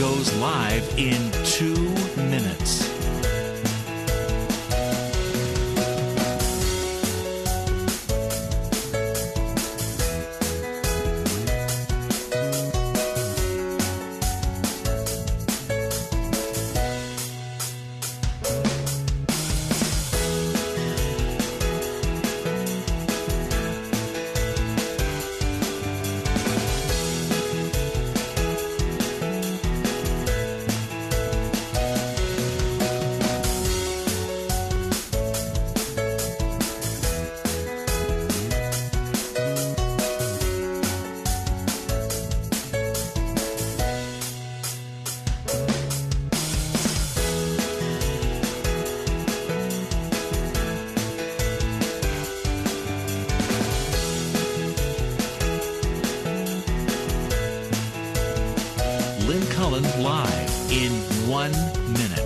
goes live in 2 minutes. Lynn Cullen live in 1 minute.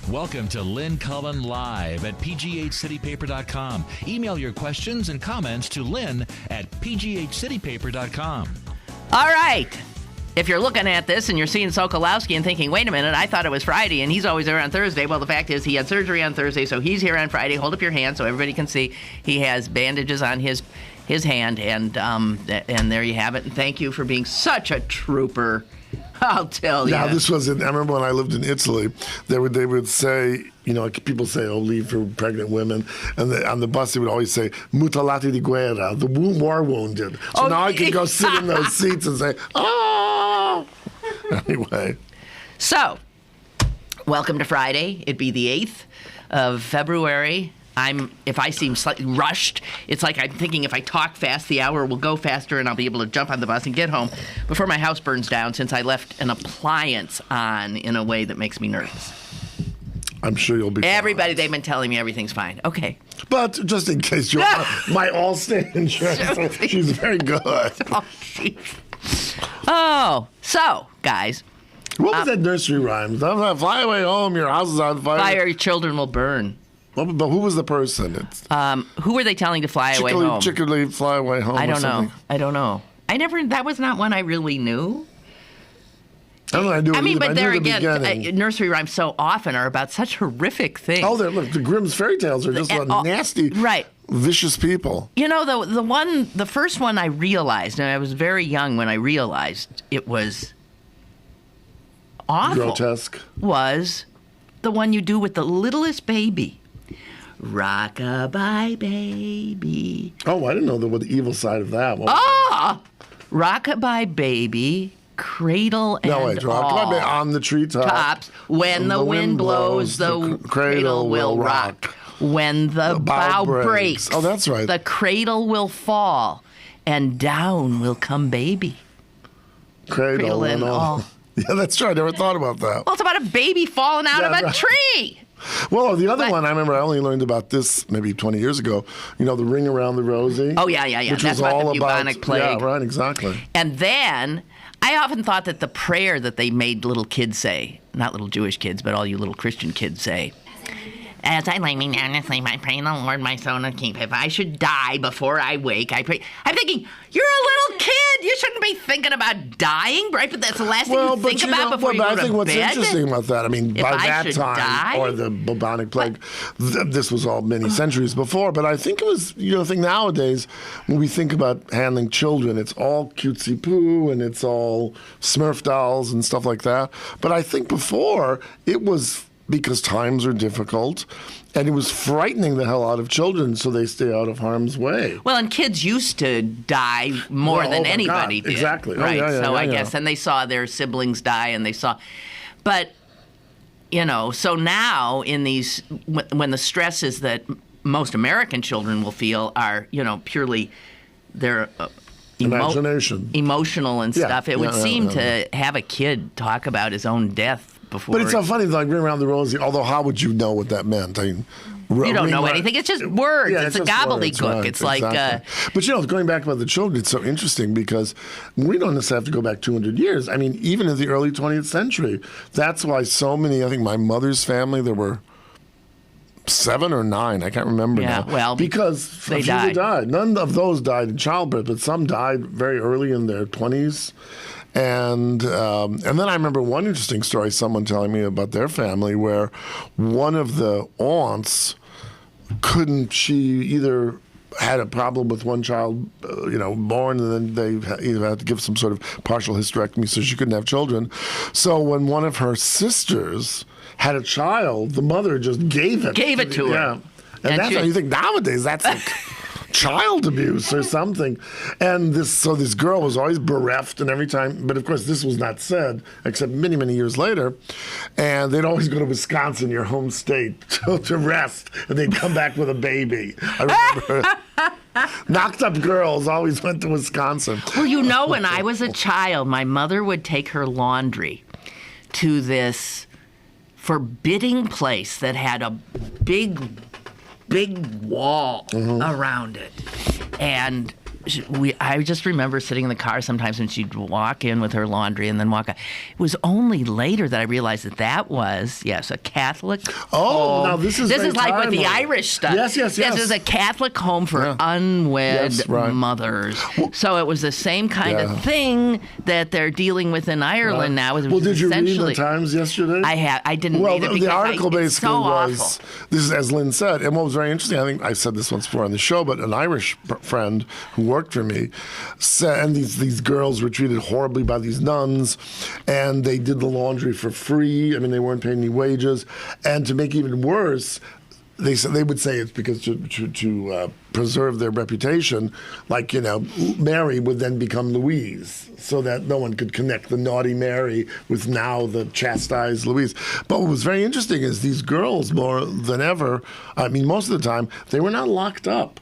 Welcome to Lynn Cullen Live at pghcitypaper.com. Email your questions and comments to Lynn at pghcitypaper.com. All right. If you're looking at this and you're seeing Sokolowski and thinking, wait a minute, I thought it was Friday and he's always there on Thursday. Well, the fact is he had surgery on Thursday, so he's here on Friday. Hold up your hand so everybody can see. He has bandages on his hand, and there you have it. And thank you for being such a trooper. I'll tell you. Now, this was I remember when I lived in Italy, they would say, people say, leave for pregnant women. And on the bus, they would always say, mutilati di guerra, the war wounded. So now I can go sit in those seats and say, oh. Anyway. So, welcome to Friday. It'd be the 8th of February. If I seem slightly rushed, it's like I'm thinking if I talk fast, the hour will go faster and I'll be able to jump on the bus and get home before my house burns down, since I left an appliance on in a way that makes me nervous. I'm sure you'll be fine. Everybody, they've been telling me everything's fine. Okay. But just in case, you're my Allstate insurance, she's very good. So, guys. What was that nursery rhyme? Fly away home, your house is on fire. Fire, your children will burn. But who was the person? Who were they telling to fly away home? Chickily fly away home. I don't know. That was not one I really knew. I knew but there again, nursery rhymes so often are about such horrific things. Oh, look, the Grimm's fairy tales are just nasty, vicious people. The first one I realized, and I was very young when I realized it was awful. Grotesque. Was the one you do with the littlest baby. Rock-a-bye, baby. Oh, I didn't know the evil side of that. Rock-a-bye, baby, cradle and all. Rock-a-bye, baby, on the treetops. When the wind blows, the cradle will rock. When the bough breaks, oh, that's right, the cradle will fall, and down will come baby. Cradle and all. Yeah, that's true. I never thought about that. Well, it's about a baby falling out of a tree. Well, the other one, I remember I only learned about this maybe 20 years ago. The Ring Around the Rosie. Oh, yeah. That's about the bubonic plague. Yeah, right, exactly. And then I often thought that the prayer that they made little kids say, not little Jewish kids, but all you little Christian kids say, as I lay me down to sleep, I pray in the Lord my soul to keep. If I should die before I wake, I pray. I'm thinking, you're a little kid. You shouldn't be thinking about dying, right? But that's the last thing you think about before you go to bed. I think what's interesting about that, by that time, or the bubonic plague, this was all many centuries before, but I think it was, I think nowadays, when we think about handling children, it's all cutesy poo, and it's all Smurf dolls and stuff like that. But I think before, it was because times are difficult, and it was frightening the hell out of children, so they stay out of harm's way. Well, and kids used to die more than anybody did. Exactly. Right. Oh, I guess, and they saw their siblings die, and they saw, but so now in these, when the stresses that most American children will feel are, purely their imagination, emotional and stuff, it would seem to have a kid talk about his own death before. But it's so funny, like ring around the rosy. Although, how would you know what that meant? I mean, you don't know anything. It's just words. Yeah, it's a gobbledygook. Right, it's exactly. But going back about the children, it's so interesting because we don't necessarily have to go back 200 years. I mean, even in the early 20th century, that's why so many. I think my mother's family, there were 7 or 9, I can't remember now. Well, because they died. None of those died in childbirth, but some died very early in their 20s. And then I remember one interesting story, someone telling me about their family, where one of the aunts she either had a problem with one child, born, and then they either had to give some sort of partial hysterectomy so she couldn't have children. So when one of her sisters had a child, the mother just gave it to her. Yeah. And that's how you think nowadays that's like child abuse or something. And this girl was always bereft, and every time, but of course this was not said except many, many years later. And they'd always go to Wisconsin, your home state, to rest, and they'd come back with a baby. I remember knocked up girls always went to Wisconsin. Well, when I was a child, my mother would take her laundry to this forbidding place that had a big wall around it. And I just remember sitting in the car sometimes when she'd walk in with her laundry and then walk out. It was only later that I realized that was, a Catholic home. Now this is like with the Irish stuff. Yes. This is a Catholic home for unwed mothers. So it was the same kind of thing that they're dealing with in Ireland now. Well, did you read the Times yesterday? I didn't read it because the article basically was, awful. This is as Lynn said, and what was very interesting, I think I said this once before on the show, but an Irish friend who worked for me said, and these girls were treated horribly by these nuns, and they did the laundry for free. I mean, they weren't paid any wages, and to make it even worse, they would say it's because to preserve their reputation, like Mary would then become Louise, so that no one could connect the naughty Mary with now the chastised Louise. But what was very interesting is these girls, more than ever, I mean, most of the time they were not locked up.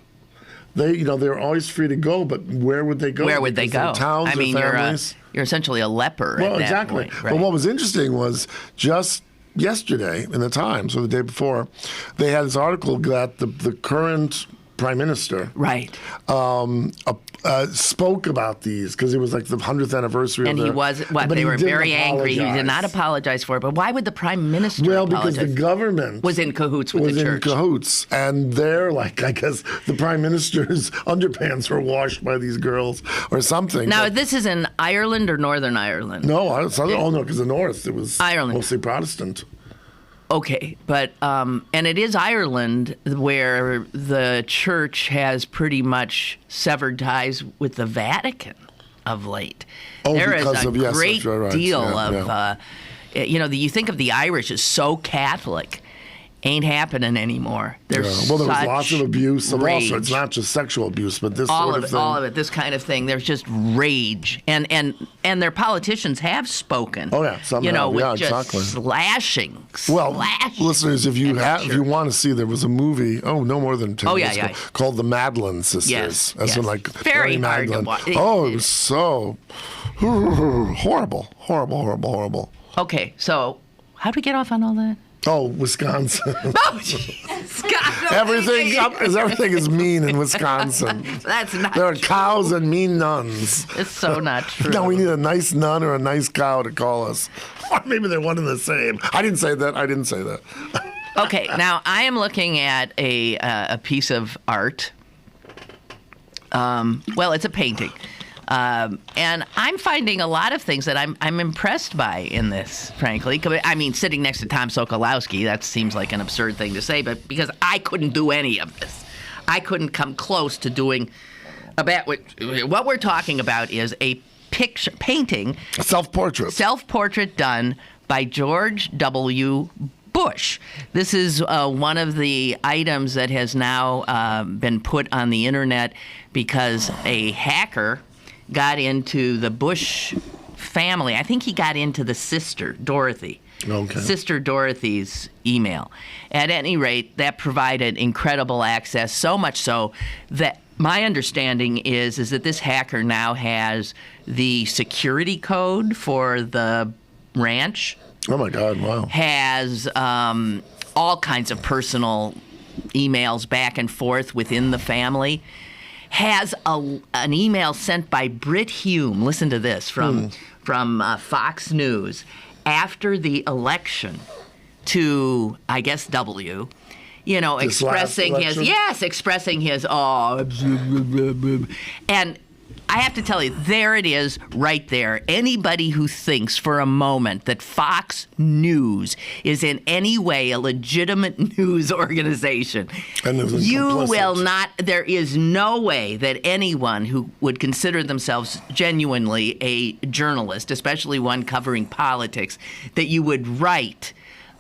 They were always free to go, but where would they go? Where would they go? Towns, I mean, families. You're essentially a leper. Well, at that exactly. point, right? But what was interesting was just yesterday in the Times, or the day before, they had this article that the current prime minister, right, spoke about these because it was like the 100th anniversary. And he was they were very angry. He did not apologize for it. But why would the prime minister? Well, apologize? because the government was in cahoots with the church. Was in cahoots, and they're like, I guess the prime minister's underpants were washed by these girls or something. Now, this is in Ireland or Northern Ireland? No, because the North it was Ireland. Mostly Protestant. Okay, but and it is Ireland where the church has pretty much severed ties with the Vatican of late. There is a great deal of, you think of the Irish as so Catholic. Ain't happening anymore. There was lots of abuse. Also, it's not just sexual abuse, but this sort of thing. All of it, this kind of thing. There's just rage, and their politicians have spoken. Oh yeah, some with just exactly. slashing. Well, listeners, if you want to see, there was a movie. Oh, no more than 10 years ago, called The Madeleine Sisters. Yes, in like very hard Magdalene. to watch. It was so horrible. Okay, so how do we get off on all that? Oh, Wisconsin. Oh, Jesus. God, everything is mean in Wisconsin. That's not There are true. cows and mean nuns. It's so not true. No, we need a nice nun or a nice cow to call us. Or maybe they're one and the same. I didn't say that. Okay, now I am looking at a piece of art. Well, it's a painting. And I'm finding a lot of things that I'm impressed by in this, frankly. I mean, sitting next to Tom Sokolowski, that seems like an absurd thing to say, but because I couldn't do any of this. I couldn't come close to doing what we're talking about is a painting. Self-portrait. Self-portrait done by George W. push. This is one of the items that has now been put on the internet because a hacker got into the Bush family. I think he got into the sister, Dorothy. Okay. Sister Dorothy's email. At any rate, that provided incredible access, so much so that my understanding is that this hacker now has the security code for the ranch. Oh, my God, wow. Has all kinds of personal emails back and forth within the family. Has an email sent by Brit Hume, listen to this, from Fox News, after the election to, I guess, W, expressing his, and I have to tell you, there it is right there. Anybody who thinks for a moment that Fox News is in any way a legitimate news organization, you will not, there is no way that anyone who would consider themselves genuinely a journalist, especially one covering politics, that you would write,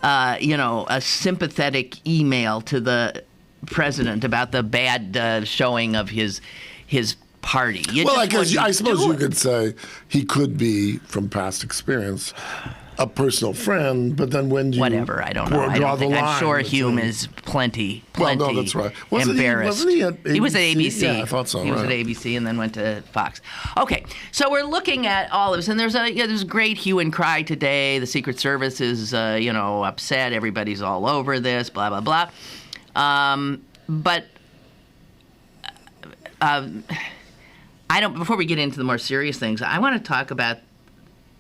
a sympathetic email to the president about the bad showing of his party. I suppose you could say he could be, from past experience, a personal friend, but then when do you whatever, I don't know. I'm sure Hume is plenty well, no, that's right. Embarrassed. Wasn't he at ABC? He was at ABC. Yeah, I thought so. He was at ABC and then went to Fox. Okay, so we're looking at all of this, and there's great hue and cry today. The Secret Service is upset. Everybody's all over this. Blah blah blah. But before we get into the more serious things, I want to talk about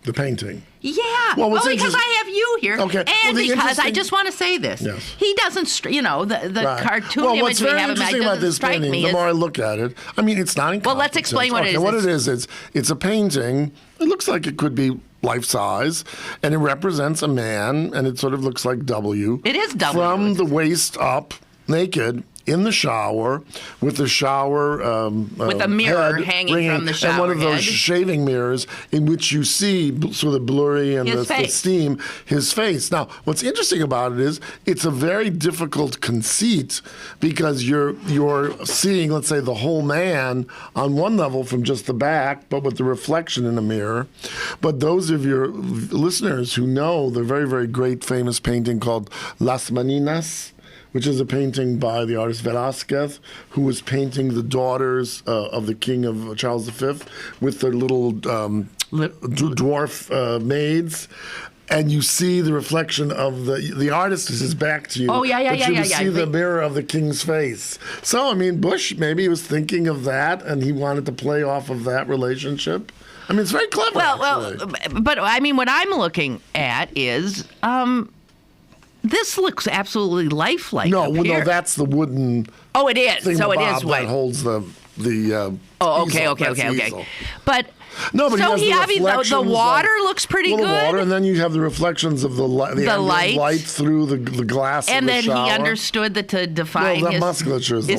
the painting. Yeah. Well, because I have you here. Okay. And because I just want to say this. Yes. He doesn't, the right. cartoon image we have what's very interesting about this painting, the more I look at it, I mean, it's not incompetent. Well, let's explain what it is. What it is, it's a painting. It looks like it could be life-size, and it represents a man, and it sort of looks like W. It is W. From the waist up, naked, in the shower, with the shower with a mirror hanging from the shower and one of those head. Shaving mirrors in which you see sort of blurry and the steam his face. Now, what's interesting about it is it's a very difficult conceit because you're seeing, let's say, the whole man on one level from just the back, but with the reflection in a mirror. But those of your listeners who know the very, very great famous painting called Las Meninas, which is a painting by the artist Velázquez, who was painting the daughters of the king of Charles V with their little dwarf maids. And you see the reflection of the artist is his back to you. Oh, yeah. But you see the mirror of the king's face. So, I mean, Bush maybe was thinking of that, and he wanted to play off of that relationship. I mean, it's very clever, but I mean, what I'm looking at is... this looks absolutely lifelike. No, that's the wooden. Oh, it is. So it is white. That holds the. Okay. Easel. But no, but so the water looks pretty good. Water, and then you have the reflections of the light through the glass. And of the then shower. He understood that to define the musculature is the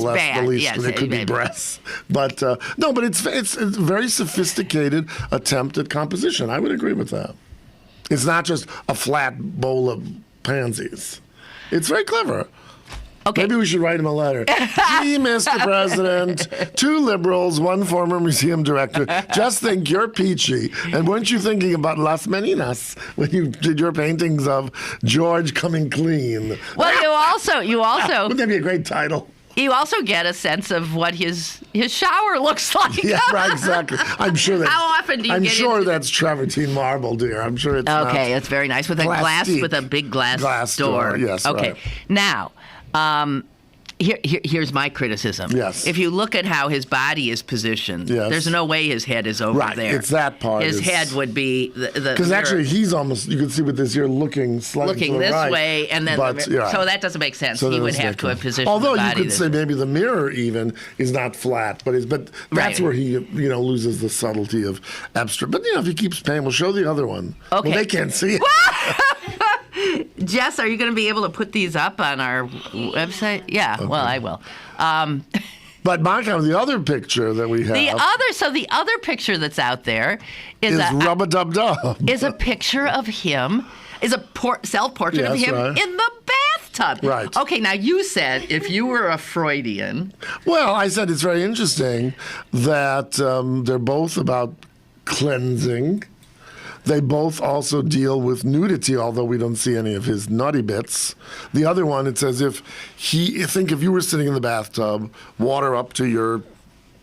least. Yes, it could be breasts, but no, but it's a very sophisticated attempt at composition. I would agree with that. It's not just a flat bowl of pansies. It's very clever. Okay. Maybe we should write him a letter. Gee, Mr. President, 2 liberals, 1 former museum director. Just think you're peachy. And weren't you thinking about Las Meninas when you did your paintings of George coming clean? Well, you also wouldn't that be a great title? You also get a sense of what his shower looks like. Yeah, right, exactly. I'm sure that's. How often do you I'm get sure into that's travertine marble, dear. I'm sure it's not. Okay, it's very nice with a big glass door. Yes. Okay. Right. Now, here's my criticism. Yes. If you look at how his body is positioned, yes. There's no way his head is over right. there. It's that part. His head would be the because actually he's almost, you can see with this, you're looking slightly to the this right, way, and then so that doesn't make sense. So he would have to have positioned although the body. You could say maybe the mirror even is not flat, but that's right. Where he loses the subtlety of abstract. But if he keeps paying, we'll show the other one. Okay. Well, they can't see it. Jess, are you going to be able to put these up on our website? Yeah, okay. Well, I will. But Monica, the other picture that we have. The other picture that's out there is Rub-a-dub-dub. Is a picture of him, is a self-portrait of him right. in the bathtub. Right. Okay, now you said if you were a Freudian. Well, I said it's very interesting that they're both about cleansing. They both also deal with nudity, although we don't see any of his nutty bits. The other one, it's as if if you were sitting in the bathtub, water up to your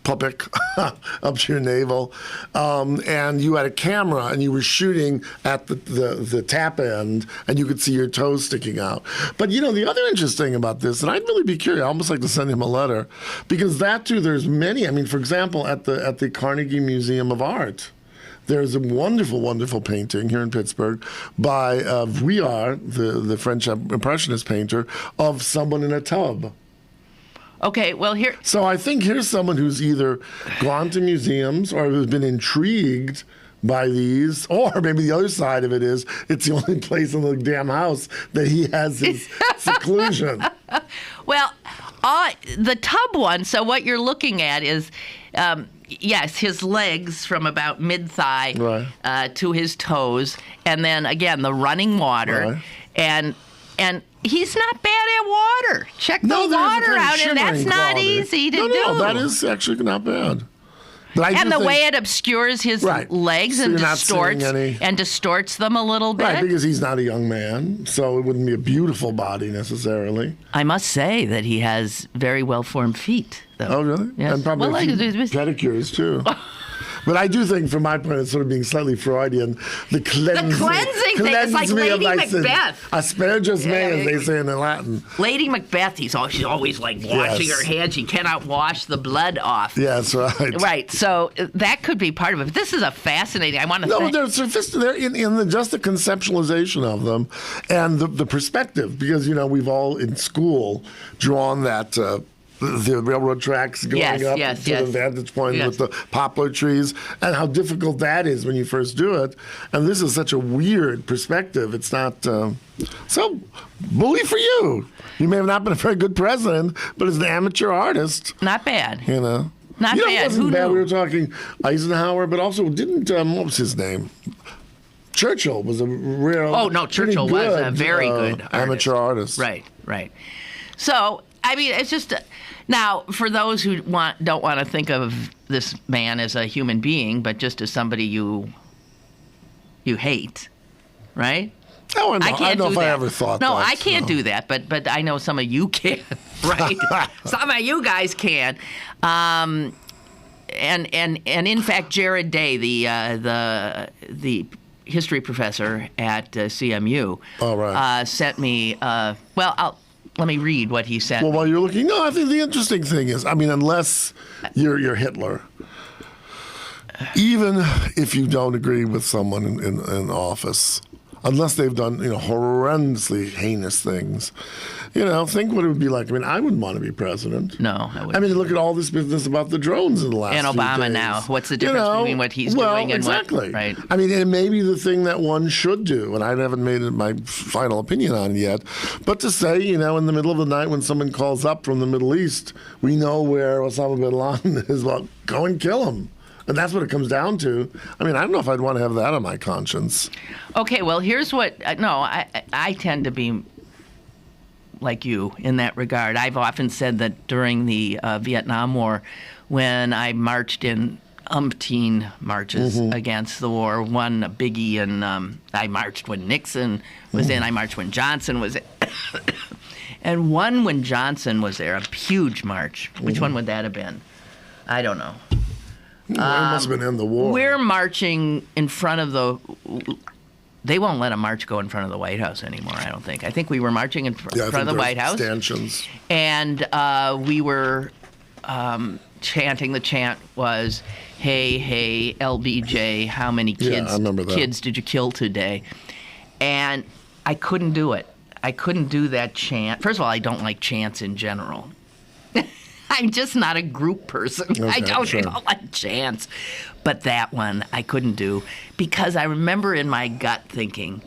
pubic, up to your navel, and you had a camera and you were shooting at the tap end and you could see your toes sticking out. But the other interesting thing about this, and I'd really be curious, I'd almost like to send him a letter, because that too, there's many. I mean, for example, at the Carnegie Museum of Art, there's a wonderful, wonderful painting here in Pittsburgh by Vuillard, the French Impressionist painter, of someone in a tub. Okay, well, here... So I think here's someone who's either gone to museums or has been intrigued by these, or maybe the other side of it is it's the only place in the damn house that he has his seclusion. Well, the tub one, so what you're looking at is... yes, his legs from about mid-thigh to his toes, and then again the running water, and he's not bad at water. Check the water out, and that's not easy to do. No, that is actually not bad. And the way it obscures his legs so and distorts them a little bit. Right, because he's not a young man, so it wouldn't be a beautiful body necessarily. I must say that he has very well-formed feet, though. Oh, really? Yes. And probably pedicures, too. But I do think, from my point, it's sort of being slightly Freudian. The cleansing thing is like Lady Macbeth. Asparagus may, as they say in Latin. Lady Macbeth, she's always like washing her hands. She cannot wash the blood off. Yes, right. Right, so that could be part of it. But this is a fascinating, I want to No, they're sophisticated in just the conceptualization of them and the perspective, because, we've all in school drawn that... the railroad tracks going up to the vantage point with the poplar trees, and how difficult that is when you first do it. And this is such a weird perspective. It's not... so, bully for you. You may have not been a very good president, but as an amateur artist... Not bad. Not bad. It wasn't bad. We were talking Eisenhower, but also didn't... what was his name? Churchill was a real... Oh, no, Churchill was a very good amateur artist. Right. So... I mean, it's just now for those who don't want to think of this man as a human being, but just as somebody you hate, right? Oh, I don't know if I ever thought that. No, I can't do that, but I know some of you can, right? Some of you guys can. And in fact, Jared Day, the history professor at CMU, sent me. Let me read what he said. Well, while you're looking, no, I think the interesting thing is, I mean, unless you're Hitler, even if you don't agree with someone in office, unless they've done, horrendously heinous things, think what it would be like. I mean, I wouldn't want to be president. No, I wouldn't. I mean, look at all this business about the drones in the last and Obama few days. Now. What's the difference between what he's doing and exactly. what? Right. I mean, it may be the thing that one should do, and I haven't made it my final opinion on it yet, but to say, in the middle of the night when someone calls up from the Middle East, we know where Osama bin Laden is, well, go and kill him. And that's what it comes down to. I mean, I don't know if I'd want to have that on my conscience. Okay, well, here's what... I tend to be like you in that regard. I've often said that during the Vietnam War, when I marched in umpteen marches against the war, one a biggie, and I marched when Nixon was in, I marched when Johnson was in. And one when Johnson was there, a huge march. Which one would that have been? I don't know. It must have been in the war. We're marching in front of the... They won't let a march go in front of the White House anymore, I don't think. I think we were marching in front of the White House. Stanchions. And we were chanting. The chant was, hey, hey, LBJ, how many kids did you kill today? And I couldn't do it. I couldn't do that chant. First of all, I don't like chants in general. I'm just not a group person. Okay, I don't like chants. But that one I couldn't do because I remember in my gut thinking,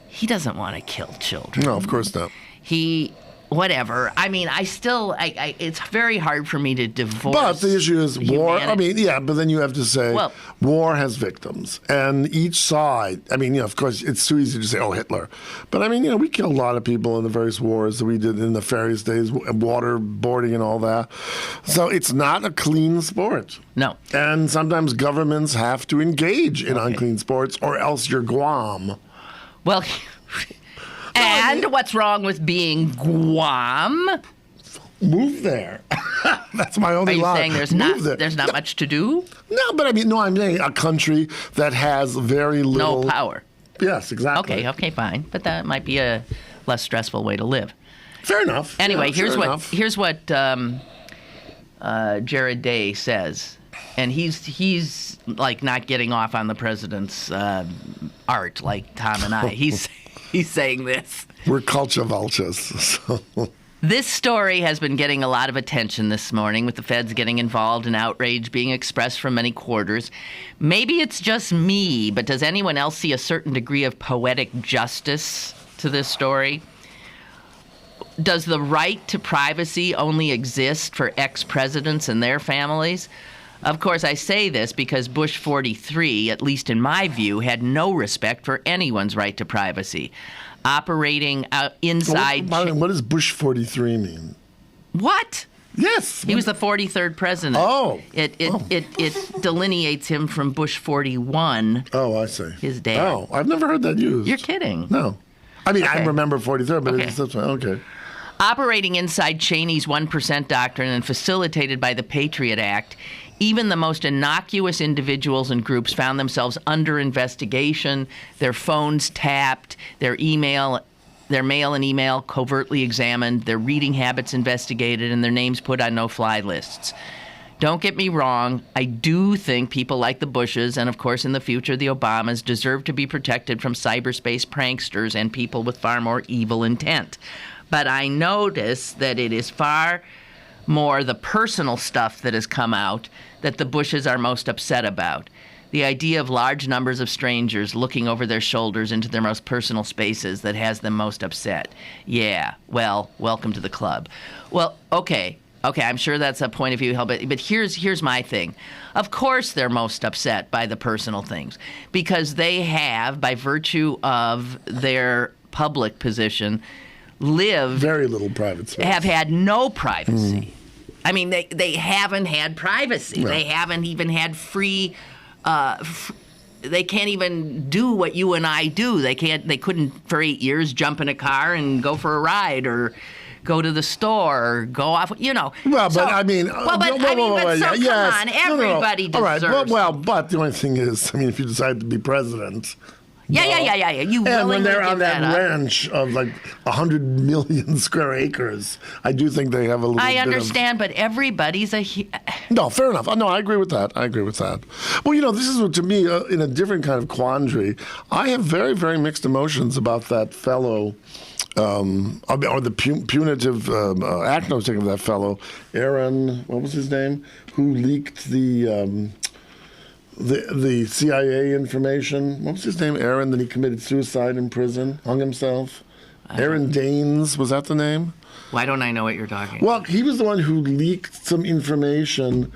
he doesn't want to kill children. No, of course not. He whatever. I mean, it's very hard for me to divorce. But the issue is war. humanity. I mean, yeah, but then you have to say war has victims. And each side, I mean, of course, it's too easy to say, oh, Hitler. But I mean, we killed a lot of people in the various wars that we did in the nefarious days, waterboarding and all that. So it's not a clean sport. No. And sometimes governments have to engage in unclean sports or else you're Guam. Well... And what's wrong with being Guam? Move there. That's my only line. Are you saying there's not much to do? No, but I mean, I'm saying a country that has very little... No power. Yes, exactly. Okay, fine. But that might be a less stressful way to live. Fair enough. Anyway, yeah, here's what Jared Day says. And he's like not getting off on the president's art like Tom and I. He's saying this. We're culture vultures. So. This story has been getting a lot of attention this morning, with the feds getting involved and outrage being expressed from many quarters. Maybe it's just me, but does anyone else see a certain degree of poetic justice to this story? Does the right to privacy only exist for ex-presidents and their families? Of course, I say this because Bush 43, at least in my view, had no respect for anyone's right to privacy. Operating inside... What does Bush 43 mean? What? Yes. He was the 43rd president. Oh. It delineates him from Bush 41. Oh, I see. His dad. Oh, I've never heard that used. You're kidding. No. I mean, Okay. I remember 43rd, but Okay. it's okay. Operating inside Cheney's 1% doctrine and facilitated by the Patriot Act, even the most innocuous individuals and groups found themselves under investigation, their phones tapped, their mail and email covertly examined, their reading habits investigated, and their names put on no-fly lists. Don't get me wrong, I do think people like the Bushes and, of course, in the future, the Obamas deserve to be protected from cyberspace pranksters and people with far more evil intent. But I notice that it is far more the personal stuff that has come out that the Bushes are most upset about. The idea of large numbers of strangers looking over their shoulders into their most personal spaces that has them most upset. Yeah, well, welcome to the club. Well, okay, I'm sure that's a point of view, but here's my thing. Of course they're most upset by the personal things because they have, by virtue of their public position, very little private space. Have had no privacy. I mean, they haven't had privacy. Right. They haven't even had free. They can't even do what you and I do. They couldn't for 8 years jump in a car and go for a ride or go to the store or go off. Well, but I mean, come on, everybody deserves. All right. Well, but the only thing is, I mean, if you decide to be president. Yeah. You and when they're on give that up. ranch of like 100 million square acres, I do think they have a little. I understand, but everybody's No, fair enough. No, I agree with that. Well, this is to me in a different kind of quandary. I have very, very mixed emotions about that fellow. Or the punitive act I was taking of that fellow, Aaron. What was his name? Who leaked the CIA information? What was his name? Aaron. Then he committed suicide in prison, hung himself. Aaron Daines, was that the name? Why don't I know what you're talking about? Well, he was the one who leaked some information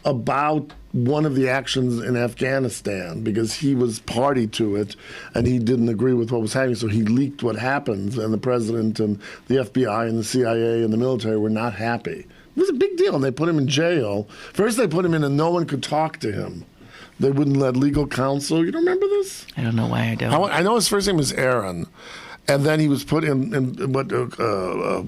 about one of the actions in Afghanistan because he was party to it and he didn't agree with what was happening. So he leaked what happened, and the president and the FBI and the CIA and the military were not happy. It was a big deal, and they put him in jail. First they put him in and no one could talk to him. They wouldn't let legal counsel. You don't remember this? I don't know why I don't. I know his first name was Aaron. And then he was put in what do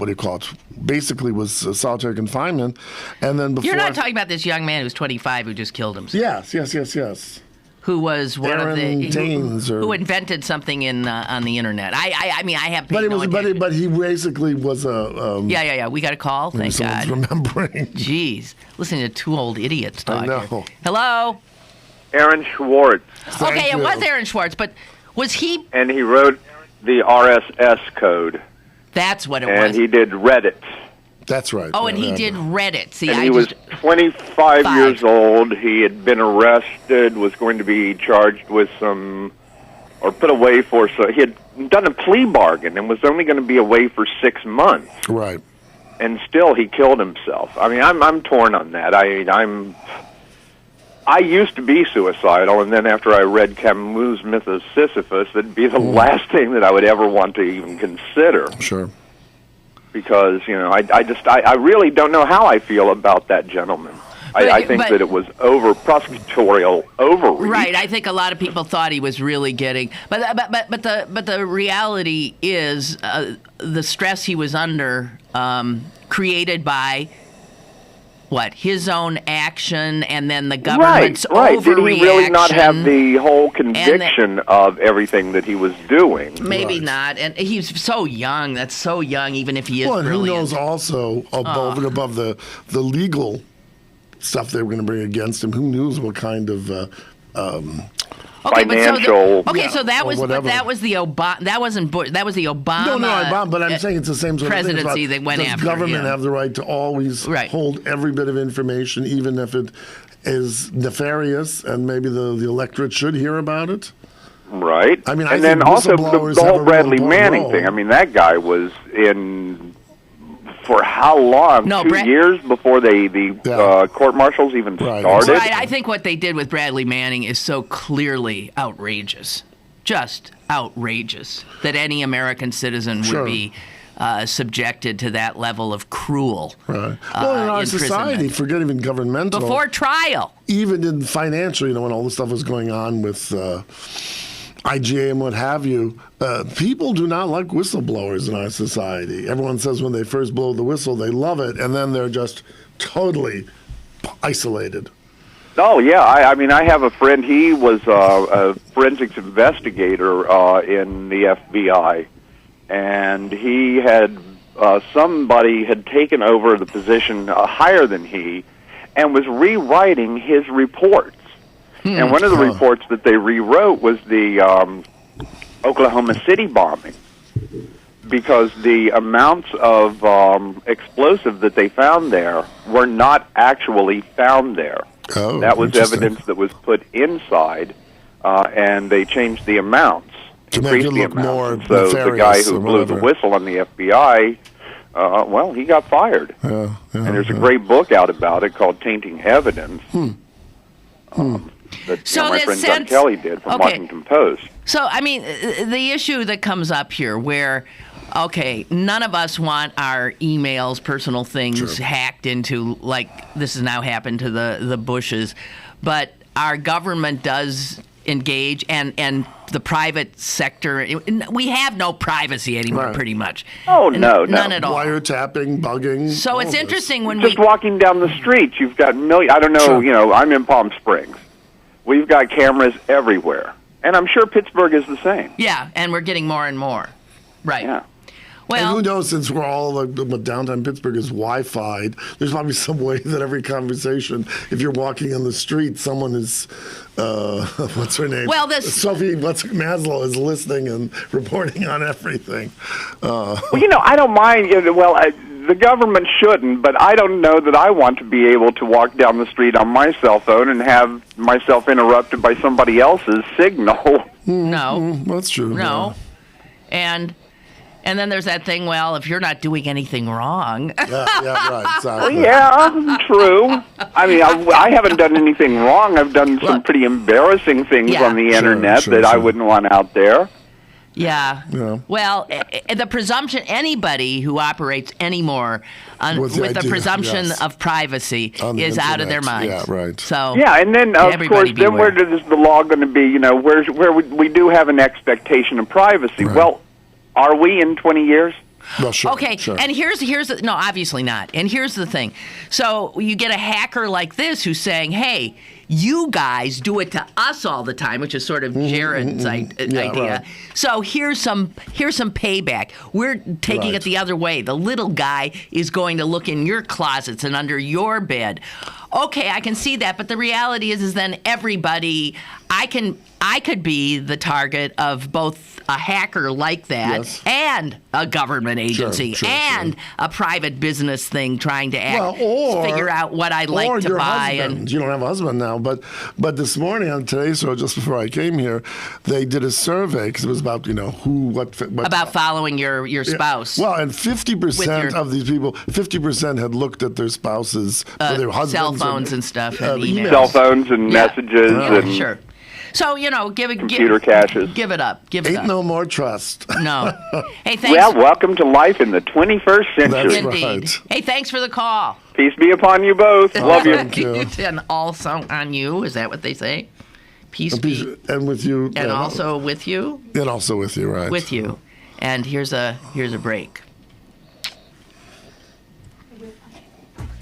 you call it? Basically was solitary confinement. And then before... You're not talking about this young man who's 25 who just killed himself. Yes. Who was one Aaron of the... Daines who invented something on the internet. I mean, I have paid no attention. But he basically was a... Yeah. We got a call? Thank God. Someone's remembering. Jeez. Listening to two old idiots talk. I know. Here. Hello? Aaron Schwartz. Okay, it was Aaron Schwartz, but was he... And he wrote the RSS code. That's what it was. And he did Reddit. That's right. Oh, and he did Reddit. See, and he was 25 years old. He had been arrested, was going to be charged with some or put away for, so he had done a plea bargain and was only going to be away for 6 months. Right. And still he killed himself. I mean, I'm torn on that. I used to be suicidal, and then after I read Camus' Myth of Sisyphus, it'd be the last thing that I would ever want to even consider. Sure. Because, I really don't know how I feel about that gentleman. I think that it was prosecutorial overreach. Right. I think a lot of people thought he was really getting, but the reality is the stress he was under, created by what, his own action, and then the government's overreaction. Did he really not have the whole conviction of everything that he was doing? Maybe not. And he's so young. That's so young, even if he is brilliant. Who knows also above and above the legal stuff they were going to bring against him. Who knows what kind of financial. So that was the Obama. That wasn't Bush. That was the Obama. No, Obama. But I'm saying it's the same sort presidency of thing. they went after. Does government have the right to always hold every bit of information, even if it is nefarious, and maybe the electorate should hear about it? Right. I mean, and then also the whole Bradley Manning thing. I mean, that guy was in for how long? 2 years before the court-martials even started? Right. I think what they did with Bradley Manning is so clearly outrageous. Just outrageous. That any American citizen would be subjected to that level of cruel well, in our society, forget even governmental. Before trial. Even in financial, when all the stuff was going on with IGA and what have you, people do not like whistleblowers in our society. Everyone says when they first blow the whistle, they love it, and then they're just totally isolated. Oh, yeah. I mean, I have a friend. He was a forensics investigator in the FBI, and he had somebody had taken over the position higher than he and was rewriting his reports. And one of the reports that they rewrote was the Oklahoma City bombing, because the amounts of explosive that they found there were not actually found there. Oh, that was evidence that was put inside, and they changed the amounts. To make it look more so the guy who blew the whistle on the FBI, he got fired. And there's a great book out about it called Tainting Evidence. That my friend Doug Kelly did from Washington Post. So, I mean, the issue that comes up here where, none of us want our emails, personal things hacked into, like this has now happened to the Bushes, but our government does engage, and the private sector, we have no privacy anymore, pretty much. Oh, no. None at all. Wiretapping, bugging. So it's interesting when just walking down the street, you've got I don't know, I'm in Palm Springs. We've got cameras everywhere. And I'm sure Pittsburgh is the same. Yeah, and we're getting more and more. Right. Yeah. Well, and who knows, since we're all downtown Pittsburgh is Wi-Fi'd, there's probably some way that every conversation, if you're walking on the street, someone is, what's her name? Well, Sophie Maslow is listening and reporting on everything. I don't mind. The government shouldn't, but I don't know that I want to be able to walk down the street on my cell phone and have myself interrupted by somebody else's signal. No. That's true. No. And then there's that thing, if you're not doing anything wrong. Right, exactly. Yeah, true. I mean, I haven't done anything wrong. I've done some pretty embarrassing things on the Internet that I wouldn't want out there. Yeah. Well, the presumption, anybody who operates anymore with the presumption of privacy is out of their minds. Yeah, right. So and then of course, then where is the law going to be? Where we do have an expectation of privacy. Right. Well, are we in 20 years? Well, sure. Okay, and here's no, obviously not. And here's the thing. So you get a hacker like this who's saying, "Hey, you guys do it to us all the time," which is sort of Jared's idea. Right. So here's some payback. We're taking it the other way. The little guy is going to look in your closets and under your bed. Okay, I can see that, but the reality is then everybody, I could be the target of both a hacker like that Yes. and a government agency Sure. and a private business thing trying to or figure out what I'd like or to your buy. husband. And You don't have a husband now, but this morning on today's show, just before I came here, they did a survey because it was about what about following your spouse. Well, and 50% of these people, 50% had looked at their spouses or their husbands, cell phones and stuff, and emails. Cell phones and messages and Sure. So, computer caches. Give it up. Give it Ain't up. no more trust. No. Hey, thanks. Well, welcome to life in the 21st century. That's Indeed. right. Hey, thanks for the call. Peace be upon you both. Love you. Thank you. And also on you. Is that what they say? Peace be. And with you. And also with you. And also with you, right. With you. And here's a break.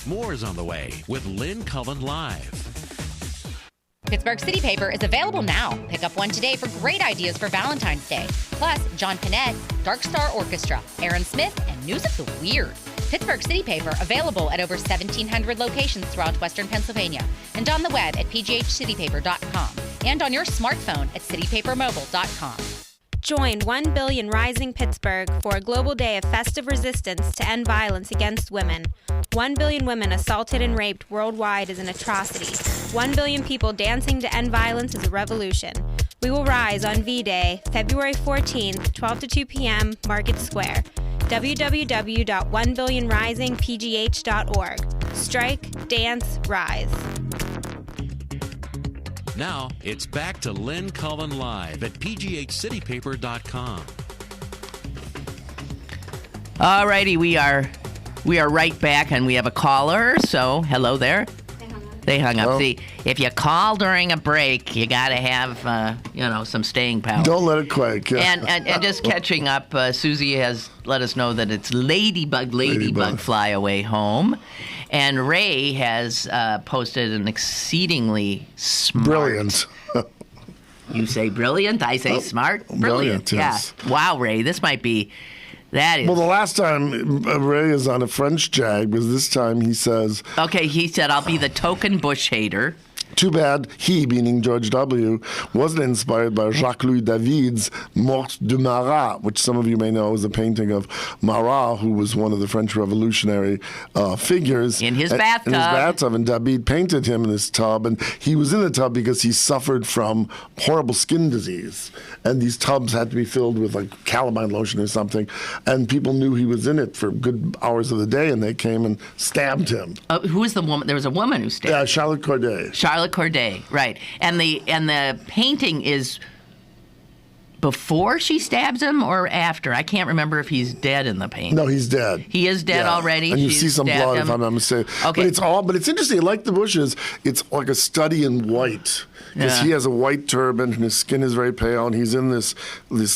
More is on the way with Lynn Cullen Live. Pittsburgh City Paper is available now. Pick up one today for great ideas for Valentine's Day. Plus, John Pinette, Dark Star Orchestra, Aaron Smith, and News of the Weird. Pittsburgh City Paper available at over 1,700 locations throughout Western Pennsylvania and on the web at pghcitypaper.com and on your smartphone at citypapermobile.com. Join 1 Billion Rising Pittsburgh for a global day of festive resistance to end violence against women. 1 billion women assaulted and raped worldwide is an atrocity. 1 billion people dancing to end violence is a revolution. We will rise on V-Day, February 14th, 12 to 2 p.m., Market Square. www.onebillionrisingpgh.org. Strike, dance, rise. Now, it's back to Lynn Cullen Live at pghcitypaper.com. All righty, we are right back, and we have a caller. So, hello there. They hung up. Oh. See, if you call during a break, you got to have, some staying power. Don't let it quake. Yeah. And just catching up, Susie has let us know that it's Ladybug Fly Away Home. And Ray has posted an exceedingly smart... Brilliant. You say brilliant, I say smart. Brilliant, yes. Yeah. Wow, Ray, this might be... That is... Well, the last time Ray is on a French jag was this time he says... Okay, he said, I'll be the token Bush hater. Too bad he, meaning George W., wasn't inspired by Jacques-Louis David's Mort de Marat, which some of you may know is a painting of Marat, who was one of the French revolutionary figures. In his bathtub. In his bathtub, and David painted him in his tub, and he was in the tub because he suffered from horrible skin disease. And these tubs had to be filled with like calamine lotion or something, and people knew he was in it for good hours of the day, and they came and stabbed him. Who was the woman? There was a woman who stabbed. Yeah, Charlotte Corday. Charlotte Corday, right? And the painting is before she stabs him or after? I can't remember if he's dead in the painting. No, he's dead. He is dead already. And you She's see some stabbed blood, him. if I'm not mistaken. Okay. But it's interesting. Like the Bushes, it's like a study in white. Because Yeah. he has a white turban and his skin is very pale, and he's in this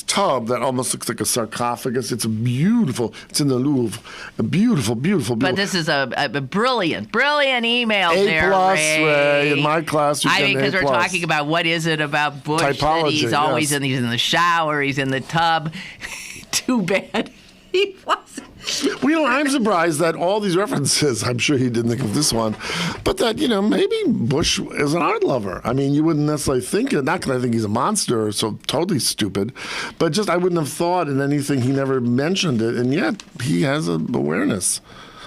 tub that almost looks like a sarcophagus. It's beautiful. It's in the Louvre. A beautiful. But this is a brilliant email there, A+, Ray. Ray. In my class, you get an because A+. we're talking about what is it about Bush that Typology, he's always yes. he's in the shower, he's in the tub. Too bad he wasn't. Well, I'm surprised that all these references, I'm sure he didn't think of this one, but that, maybe Bush is an art lover. I mean, you wouldn't necessarily think it, not because I think he's a monster or so totally stupid, but just I wouldn't have thought in anything he never mentioned it, and yet he has an awareness.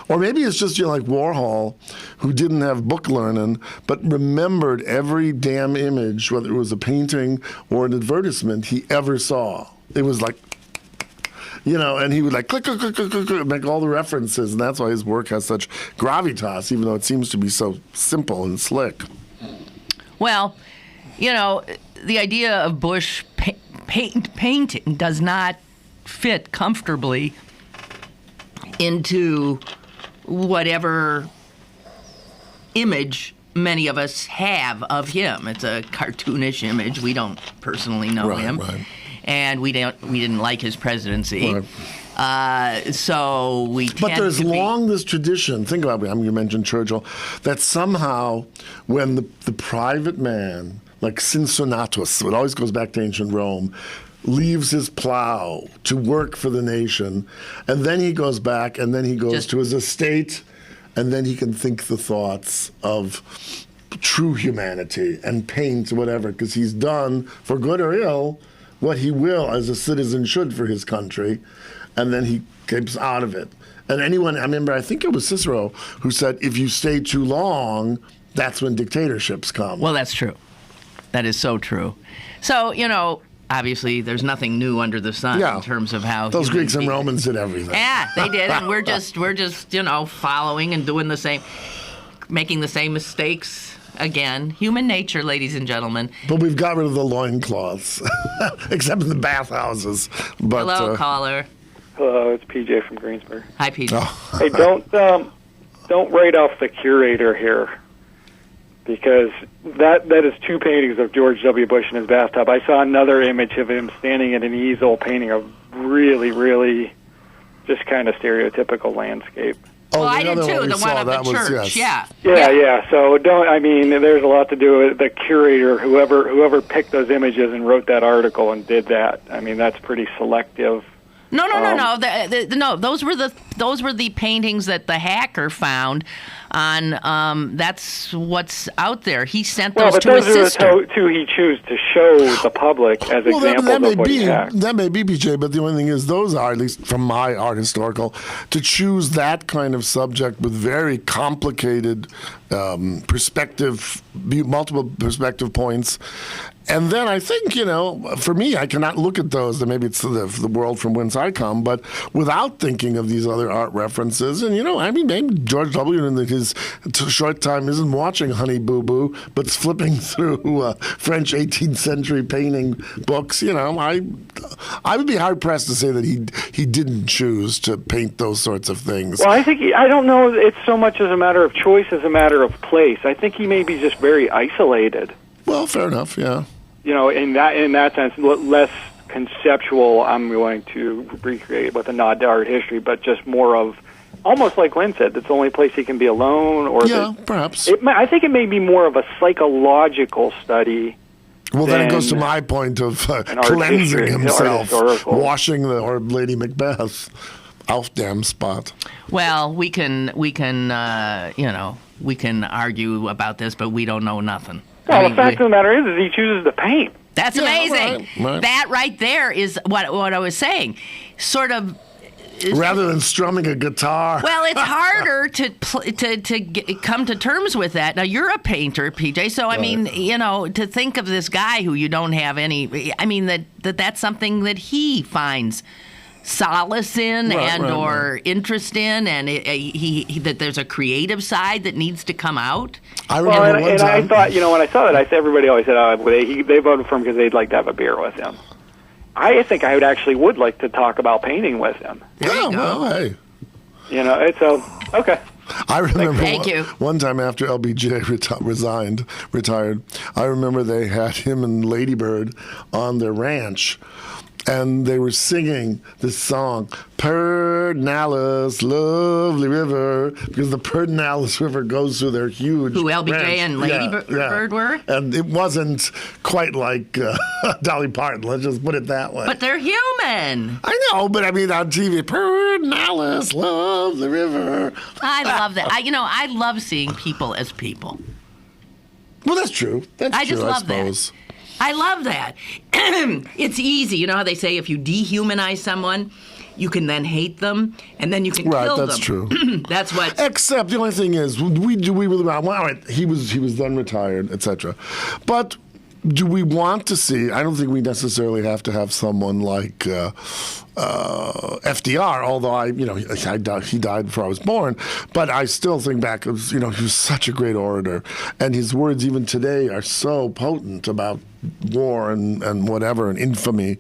Or maybe it's just like Warhol, who didn't have book learning, but remembered every damn image, whether it was a painting or an advertisement he ever saw. It was like, and he would like click, make all the references, and that's why his work has such gravitas, even though it seems to be so simple and slick. Well, the idea of Bush painting does not fit comfortably into whatever image many of us have of him. It's a cartoonish image. We don't personally know him. Right. And we didn't like his presidency. Right. So we tend But there's to be... long this tradition, think about it, you mentioned Churchill, that somehow when the private man, like Cincinnatus, it always goes back to ancient Rome, leaves his plow to work for the nation, and then he goes back, and then he goes to his estate, and then he can think the thoughts of true humanity and paint whatever, because he's done, for good or ill, what he will as a citizen should for his country, and then he keeps out of it. And anyone, I remember, I think it was Cicero who said, if you stay too long, that's when dictatorships come. Well, that's true. That is so true. So, obviously there's nothing new under the sun in terms of how those Greeks and Romans did everything. Yeah, they did, and we're just following and doing the same, making the same mistakes again. Human nature, ladies and gentlemen. But we've got rid of the loincloths, except in the bathhouses. But, hello, caller. Hello, it's PJ from Greensburg. Hi, PJ. Oh. Hey, don't write off the curator here, because that is two paintings of George W. Bush in his bathtub. I saw another image of him standing at an easel painting a really, really just kind of stereotypical landscape. Well, I did too. The one of the church, yeah. So there's a lot to do with the curator, whoever picked those images and wrote that article and did that. I mean, that's pretty selective. No. No, those were the paintings that the hacker found on. That's what's out there. He sent those to his sister. Well, but those are the two he chose to show the public as examples of what he hacked. That may be, PJ, but the only thing is, those are, at least from my art historical, to choose that kind of subject with very complicated multiple perspective points. And then I think, for me, I cannot look at those, and maybe it's the world from whence I come, but without thinking of these other art references. And, maybe George W. in his short time isn't watching Honey Boo Boo, but flipping through French 18th century painting books. I would be hard-pressed to say that he didn't choose to paint those sorts of things. Well, I don't know it's so much as a matter of choice as a matter of place. I think he may be just very isolated. Well, fair enough, yeah. In that sense, less conceptual, I'm going to recreate with a nod to art history, but just more of, almost like Lynn said, that's the only place he can be alone. Or perhaps. I think it may be more of a psychological study. Well, then it goes to my point of cleansing himself, washing or Lady Macbeth. Auf dem Spot. Well, we can argue about this, but we don't know nothing. Well, the fact of the matter is he chooses to paint. That's amazing. Right. That right there is what I was saying. Sort of. Rather than strumming a guitar. Well, it's harder to come to terms with that. Now, you're a painter, PJ, so, I mean, to think of this guy who you don't have any... I mean, that's something that he finds solace in or interest in, and that there's a creative side that needs to come out. I remember one time. I thought, when I saw that, everybody always said, they voted for him because they'd like to have a beer with him. I think I would like to talk about painting with him. There you go. Well, hey. It's okay. I remember you. One time after LBJ retired, I remember they had him and Lady Bird on their ranch, and they were singing this song, Pedernales, lovely river, because the Pedernales River goes through their huge Who, LBJ ranch. and Lady Bird were? And it wasn't quite like Dolly Parton, let's just put it that way. But they're human. I know, but I mean on TV, Pedernales, lovely river. I love that. I love seeing people as people. Well, that's true. I just love that. I love that. It's easy. You know how they say if you dehumanize someone, you can then hate them, and then you can kill them. Right, that's true. That's what... Except the only thing is, we really... Well, all right, he was then retired, etc. But do we want to see... I don't think we necessarily have to have someone like FDR, although he died before I was born, but I still think back, he was such a great orator, and his words even today are so potent about war and whatever, and infamy.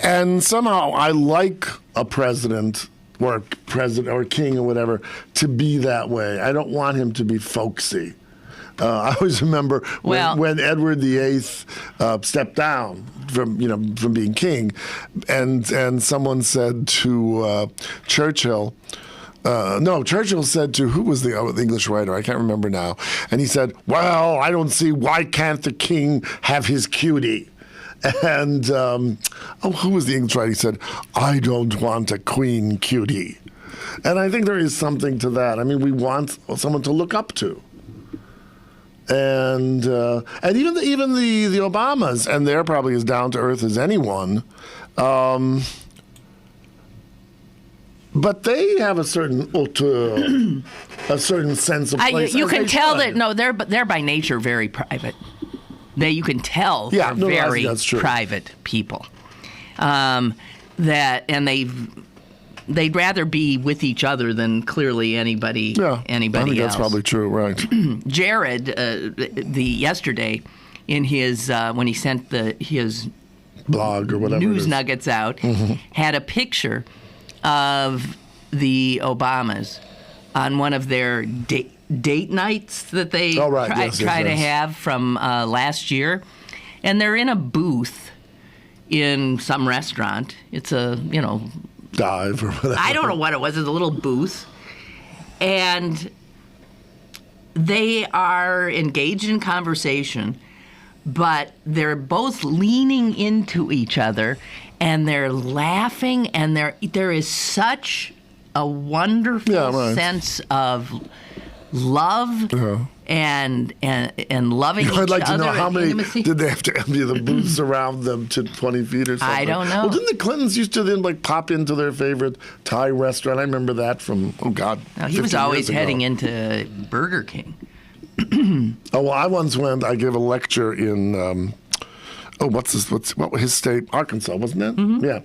And somehow I like a president or king or whatever to be that way. I don't want him to be folksy. I always remember when Edward VIII stepped down from being king, and someone said to Churchill. Churchill said to, who was the English writer? I can't remember now. And he said, well, I don't see, why can't the king have his cutie? And, who was the English writer? He said, I don't want a queen cutie. And I think there is something to that. I mean, we want someone to look up to. And even the Obamas, and they're probably as down to earth as anyone, but they have a certain hauteur, a certain sense of place. You can tell that they're by nature very private. You can tell they're very private people. They'd rather be with each other than clearly anybody I think else. That's probably true, right? Jared, yesterday, in his when he sent his blog or whatever news nuggets out, had a picture of the Obamas on one of their date nights that they try to have from last year, and they're in a booth in some restaurant. It's a dive or whatever. I don't know what it was. It's a little booth. And they are engaged in conversation, but they're both leaning into each other, and they're laughing, and there is such a wonderful sense of love and loving each other. I'd like to know how many intimacy. Did they have to empty the booths around them to 20 feet or something? I don't know. Well, didn't the Clintons used to then pop into their favorite Thai restaurant? I remember that from he was always heading into Burger King. I once went. I gave a lecture in. What was his state? Arkansas, wasn't it? Mm-hmm. Yeah.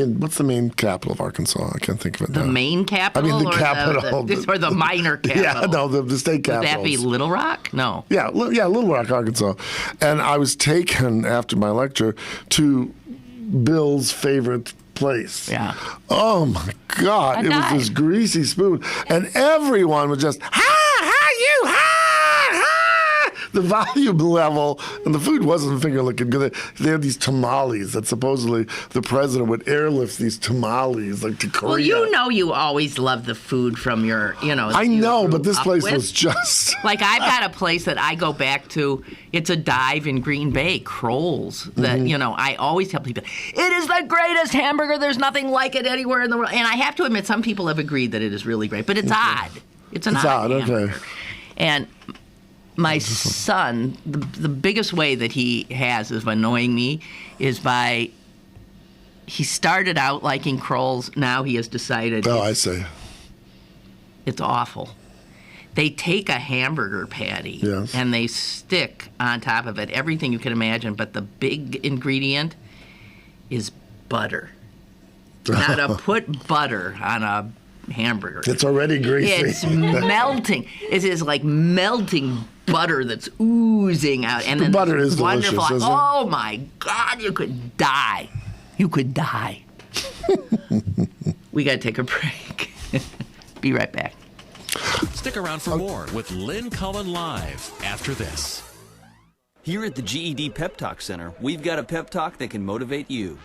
What's the main capital of Arkansas? I can't think of it now. The main capital? I mean, the capital. Or the minor capital? Yeah, no, the state capital. Would that be Little Rock? No. Yeah, Little Rock, Arkansas. And I was taken after my lecture to Bill's favorite place. Yeah. Oh, my God. It was this greasy spoon. And everyone was just, you, the volume level, and the food wasn't finger looking good. They had these tamales that supposedly the president would airlift these tamales to Korea. Well, you always love the food from your, I know, but this place was just... I've got a place that I go back to. It's a dive in Green Bay, Kroll's, that, I always tell people, it is the greatest hamburger. There's nothing like it anywhere in the world. And I have to admit, some people have agreed that it is really great, but it's odd. It's an odd hamburger. Okay. And my son, the biggest way that he has of annoying me is he started out liking Kroll's. Now he has decided. Oh, I see. It's awful. They take a hamburger patty and they stick on top of it everything you can imagine, but the big ingredient is butter. Now, to put butter on a hamburger. It's already greasy. It's melting. It is like melting butter that's oozing out. And the then butter is wonderful. delicious, isn't it? Oh, my God, you could die. You could die. We got to take a break. Be right back. Stick around for more with Lynn Cullen Live after this. Here at the GED Pep Talk Center, we've got a pep talk that can motivate you.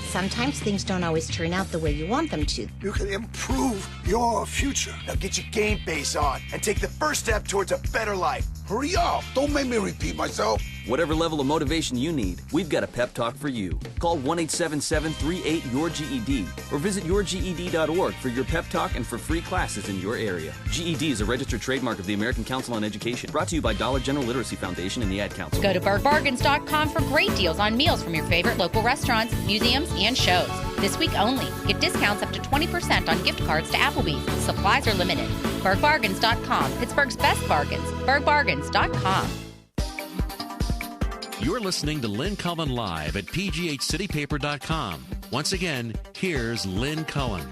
Sometimes things don't always turn out the way you want them to. You can improve your future. Now get your game face on and take the first step towards a better life. Hurry up. Don't make me repeat myself. Whatever level of motivation you need, we've got a pep talk for you. Call 1-877-38-YOUR-GED or visit yourged.org for your pep talk and for free classes in your area. GED is a registered trademark of the American Council on Education. Brought to you by Dollar General Literacy Foundation and the Ad Council. Go to bergbargains.com for great deals on meals from your favorite local restaurants, museums, and shows. This week only, get discounts up to 20% on gift cards to Applebee's. Supplies are limited. bergbargains.com, Pittsburgh's best bargains. bergbargains.com. You're listening to Lynn Cullen Live at pghcitypaper.com. Once again, here's Lynn Cullen.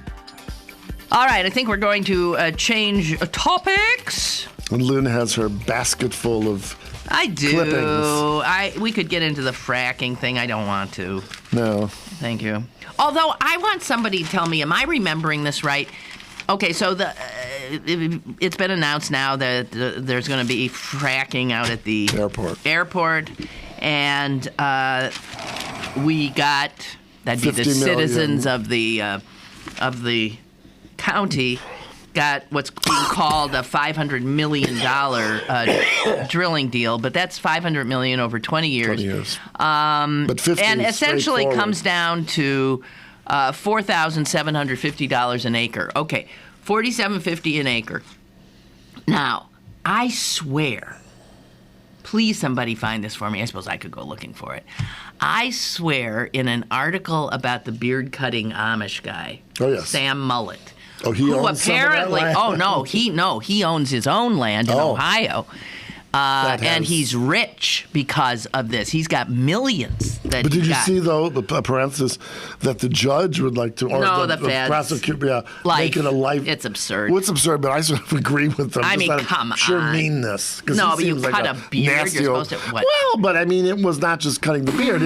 All right, I think we're going to change topics. And Lynn has her basket full of I do. clippings. We could get into the fracking thing. I don't want to. No. Thank you. Although I want somebody to tell me, am I remembering this right? Okay, so it's been announced now that there's going to be fracking out at the airport, and we got that'd be the citizens of the county got what's being called a $500 million drilling deal, but that's $500 million over 20 years. 20 years. But 50 and essentially comes down to $4,750 an acre. Okay, $47.50 an acre. Now, I swear, please somebody find this for me. I suppose I could go looking for it. I swear in an article about the beard-cutting Amish guy, Sam Mullet, he owns apparently, some of that land? he owns his own land in Ohio. And he's rich because of this. He's got millions. But did you see, though, the parenthesis, that the judge would like to, or the feds, prosecutor, make it a life. It's absurd. Well, it's absurd, but I sort of agree with them. I mean, come on. Sheer meanness. No, but you cut a beard, you're supposed to, what? Well, but I mean, it was not just cutting the beard.